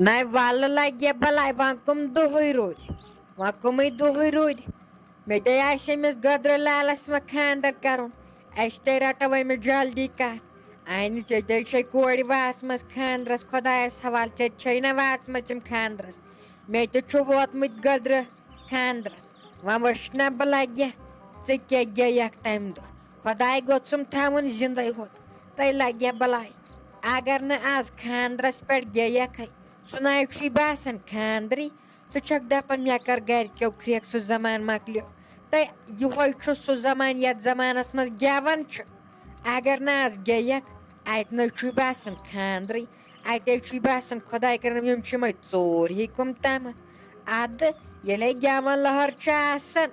نَے وَلہٕ لَگہِ ہے بَلاے وۄنۍ کٕم دۄہٕے روٗدۍ وۄنۍ کٕمٕے دۄہٕے روٗدۍ مےٚ تے آسہِ أمِس گٔدرٕ لالَس وۄنۍ خانٛدر کَرُن اَسہِ تے رَٹو أمِس جلدی کَتھ اَنہِ ژےٚ تے چھے کورِ واژمَژ خانٛدرَس خۄدایَس حوالہٕ ژےٚ چھے نہ واژمَژ یِم خانٛدرَس مےٚ تہِ چھُ ووتمُت گٔدرٕ خانٛدرَس وۄنۍ وٕچھ نا بہٕ لَگہِ ژٕ کیٛاہ گٔیَکھ تَمہِ دۄہ خۄداے گوٚژھُم تھاوُن زِندَے ہوٚت تۄہہِ لَگہِ ہے بَلاے اگر نہٕ آز خانٛدرَس پٮ۪ٹھ گٔیَکھٕے سُہ نَے چھُے باسان خانٛدرٕے ژٕ چھَکھ دَپان مےٚ کَر گَرِکیو کھرٛٮ۪کھ سُہ زمانہٕ مۄکلیو تہٕ یِہوے چھُ سُہ زمانہٕ یَتھ زمانَس منٛز گٮ۪وان چھُ اگر نہٕ آز گٔیَکھ اَتہِ نَے چھُے باسان خانٛدرٕے اَتے چھُے باسان خۄداے کٔرِنۍ یِم چھِ یِمَے ژوٗر ہی کٕم تامَتھ اَدٕ ییٚلے گٮ۪وَن لٔہر چھِ آسان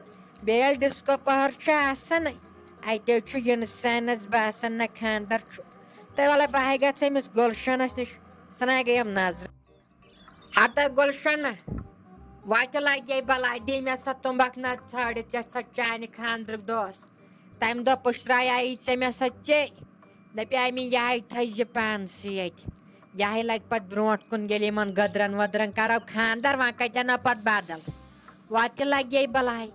بیٚیہِ ییٚلہِ ڈِسکو پہر چھُ آسان اَتے چھُ اِنسانَس باسان نہ خانٛدر چھُ تہٕ وَلے بہٕ ہے گژھٕ أمِس گُلشَنَس نِش سۄ نَے گٔیَم نظرِ ہَتا گُلشَنہ وَتہِ لَگے بَلاے دِ مےٚ سۄ تُمبَکھ نَتہٕ ژھٲڑِتھ یَتھ سۄ چانہِ خانٛدرُک دۄہ اوس تَمہِ دۄہ پٔشرایے ژےٚ مےٚ سۄ ژے دَپے مےٚ یِہے تھٲیزِ پانسٕے ییٚتہِ یِہے لَگہِ پَتہٕ برونٛٹھ کُن ییٚلہِ یِمن گٔدرَن ؤدرَن کَرو خانٛدر وۄنۍ کَتہِ اَنو پَتہٕ بَدل وَتہِ لَگے بَلاے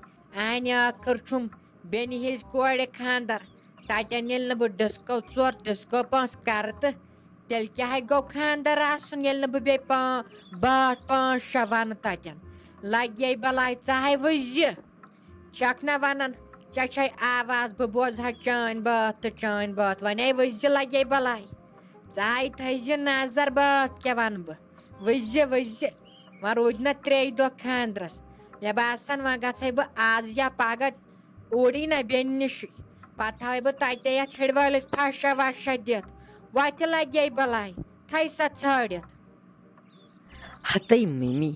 اَنہِ ٲخٕر چھُم بیٚنہِ ہِنٛزِ کورِ خانٛدر تَتٮ۪ن ییٚلہِ نہٕ بہٕ ڈِسکو ژور ڈِسکو پونٛسہٕ کَرٕ تہٕ تیٚلہِ کیٛاہ گوٚو خانٛدر آسُن ییٚلہِ نہٕ بہٕ بیٚیہِ بٲتھ 5-6 وَنہٕ تَتٮ۪ن لَگے بَلاے ژٕ ہے وٕچھزِ چھَکھ نہ وَنان ژےٚ چھے آواز بہٕ بوزٕ ہا چٲنۍ بٲتھ تہٕ چٲنۍ بٲتھ وۄنۍ ہے وٕچھزِ لَگے بَلاے ژٕ ہے تھٲیزِ نظر بٲتھ کیٛاہ وَنہٕ بہٕ وٕچھزِ وٕچھزِ وۄنۍ روٗدۍ نہ 3 دۄہ خانٛدرَس مےٚ باسان وۄنۍ گژھے بہٕ آز یا پَگاہ اوٗری نہ بیٚنہِ نِشٕے پَتہٕ تھاوَے بہٕ تَتے یَتھ ہِڑ وٲلِس پھَشا وَشا دِتھ وَتہِ لَگے بَلاے تھَے سۄ ژھٲڑِتھ ہَتَے مٔمی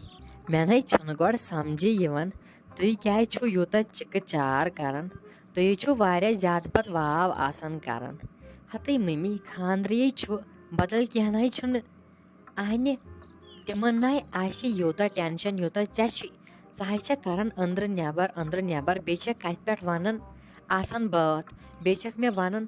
مےٚ نَے چھُنہٕ گۄڈٕ سَمجھی یِوان تُہۍ کیٛازِ چھُو یوٗتاہ چِکہٕ چار کَران تُہۍ چھُو واریاہ زیادٕ پَتہٕ واو آسان کَران ہَتَے مٔمی خانٛدرٕے چھُ بدل کینٛہہ نَے چھُنہٕ اَنہِ تِمن نَے آسہِ یوٗتاہ ٹٮ۪نشَن یوٗتاہ ژےٚ چھُے ژٕ ہے چھَکھ کَران أنٛدرٕ نٮ۪بر بیٚیہِ چھَکھ کَتھِ پٮ۪ٹھ وَنان آسان بٲتھ بیٚیہِ چھَکھ مےٚ وَنان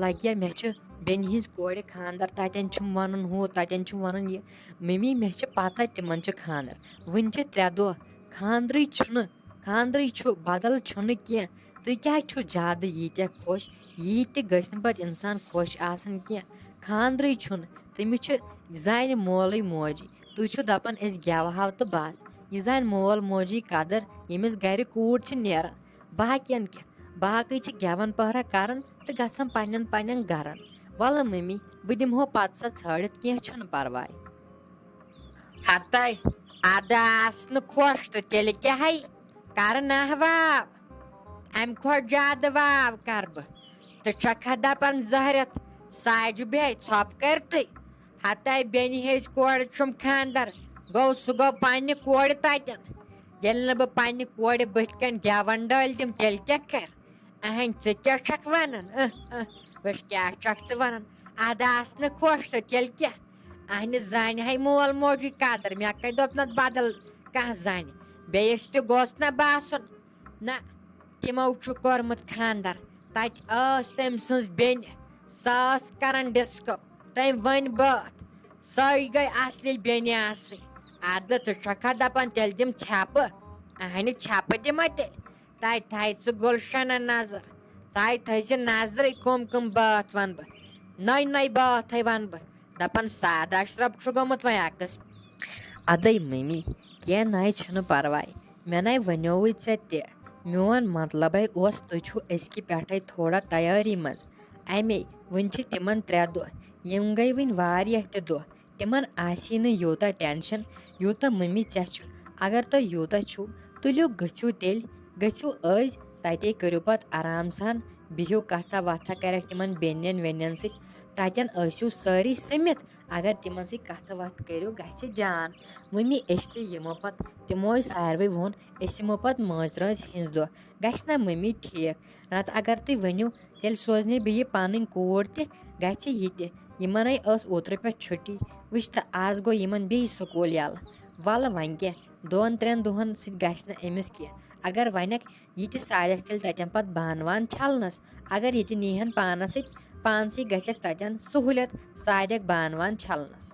لَگہِ مےٚ چھُ بیٚنہِ ہِنٛزِ کورِ خانٛدر تَتٮ۪ن چھُم وَنُن ہُہ تَتٮ۪ن چھُم وَنُن یہِ مٔمی مےٚ چھِ پَتہ تِمن چھُ خانٛدر وٕنہِ چھِ 3 دۄہ خانٛدرٕے چھُ بدل چھُنہٕ کینٛہہ تُہۍ کیٛازِ چھُو زیادٕ ییٖتیٛاہ خۄش ییٖتۍ گٔژھۍ نہٕ پَتہٕ اِنسان خۄش آسان کینٛہہ خانٛدرٕے چھُنہٕ تٔمِس چھُ یہِ زانہِ مولٕے موجی تُہۍ چھِو دَپان أسۍ گٮ۪وہو تہٕ بَس یہِ زانہِ مول موجی قدٕر ییٚمِس گرِ کوٗر چھِ نیران باقین کیٛاہ باقٕے چھِ گٮ۪وَن پٔہرا کَران تہٕ گژھان پنٛنٮ۪ن گرن وَلہٕ مٔمی بہٕ دِمہو پَتہٕ سۄ ژھٲڑِتھ کینٛہہ چھُنہٕ پَرواے ہَتَے اَدٕ آس نہٕ خۄش تہٕ تیٚلہِ کیٛاہ ہے کَرٕ نہ واو اَمہِ کھۄتہٕ زیادٕ واو کَرٕ بہٕ ژٕ چھَکھا دَپان زٔہرِتھ ساجہِ بیٚہہِ ژھۄپہٕ کٔرتھٕے ہَتَے بیٚنہِ ہِنٛزِ کورِ چھُم خانٛدر گوٚو سُہ گوٚو پنٛنہِ کورِ تَتٮ۪ن ییٚلہِ نہٕ بہٕ پنٛنہِ کورِ بٕتھِ کَنۍ گٮ۪وَن ڈٲلۍ دِمہٕ تیٚلہِ کیٛاہ کَرِ اَہَنۍ ژٕ کیٛاہ چھَکھ وَنان وٕچھ کیٛاہ چھَکھ ژٕ وَنان اَدٕ آس نہٕ خۄش تہٕ تیٚلہِ کیٛاہ اَہنہِ زانہِ ہے مول موجی قدر مےٚ کَتہِ دوٚپ نَتہٕ بدل کانٛہہ زانہِ بیٚیِس تہِ گوٚژھ نہ باسُن نہ تِمو چھُ کوٚرمُت خانٛدر تَتہِ ٲس تٔمۍ سٕنٛز بیٚنہِ سۄ ٲس کَران ڈِسکو تٔمۍ ؤنۍ بٲتھ سۄے گٔے اَصلی بیٚنہِ آسٕنۍ اَدٕ ژٕ چھَکھا دَپان تیٚلہِ دِم ژھٮ۪پہٕ اَہنہِ ژھٮ۪پہٕ دِما تیٚلہِ تَتہِ تھاے ژٕ گُلشَنہ نظر ژٕ ہے تھٲیزِ نظرٕے کٕم بٲتھ وَنہٕ بہٕ نٔے بٲتھٕے وَنہٕ بہٕ دَپان سادٕ اَشرف چھُ گوٚمُت وۄنۍ عکس اَدَے مٔمی کینٛہہ نَے چھُنہٕ پَرواے مےٚ نَے وَنیووُے ژےٚ تہِ میون مطلبے اوس تُہۍ چھُو أزکہِ پٮ۪ٹھَے تھوڑا تیٲری منٛز اَمے وٕنۍ چھِ تِمن 3 دۄہ یِم گٔے وٕنۍ واریاہ تہِ دۄہ تِمن آسی نہٕ یوٗتاہ ٹٮ۪نشَن یوٗتاہ مٔمی ژےٚ چھُ اگر تۄہہِ یوٗتاہ چھُو تُلِو گٔژھِو تیٚلہِ گٔژھِو أزۍ تَتے کٔرِو پَتہٕ آرام سان بِہِو کَتھا وَتھا کَرٮ۪کھ تِمن بیٚنٮ۪ن ویٚنٮ۪ن سۭتۍ تَتٮ۪ن ٲسِو سٲری سٔمِتھ اگر تِمن سۭتۍ کَتھٕ وَتھٕ کٔرِو گژھِ جان مٔمی أسۍ تہِ یِمو پَتہٕ تِموے ساروٕے ووٚن أسۍ یِمو پَتہٕ مٲنٛزِ ہِنٛز دۄہ گژھِ نہ مٔمی ٹھیٖک نَتہٕ اگر تُہۍ ؤنِو تیٚلہِ سوزنے بہٕ یہِ پَنٕنۍ کوٗر تہِ گژھِ یہِ تہِ یِمَنَے ٲس اوترٕ پٮ۪ٹھ چھُٹی وٕچھ تہٕ آز گوٚو یِمن بیٚیہِ سکوٗل یَلہٕ وَلہٕ وۄنۍ کیٛاہ 2-3 دۄہَن سۭتۍ گژھِ نہٕ أمِس کینٛہہ اگر وَنٮ۪کھ یہِ تہِ سادٮ۪کھ تیٚلہِ تَتٮ۪ن پَتہٕ بانہٕ وانہٕ چھَلنَس اگر یہِ تہِ نیٖہَن پانَس سۭتۍ پانسٕے گژھٮ۪کھ تَتٮ۪ن سہوٗلیت سادٮ۪کھ بانہٕ وانہٕ چھَلنَس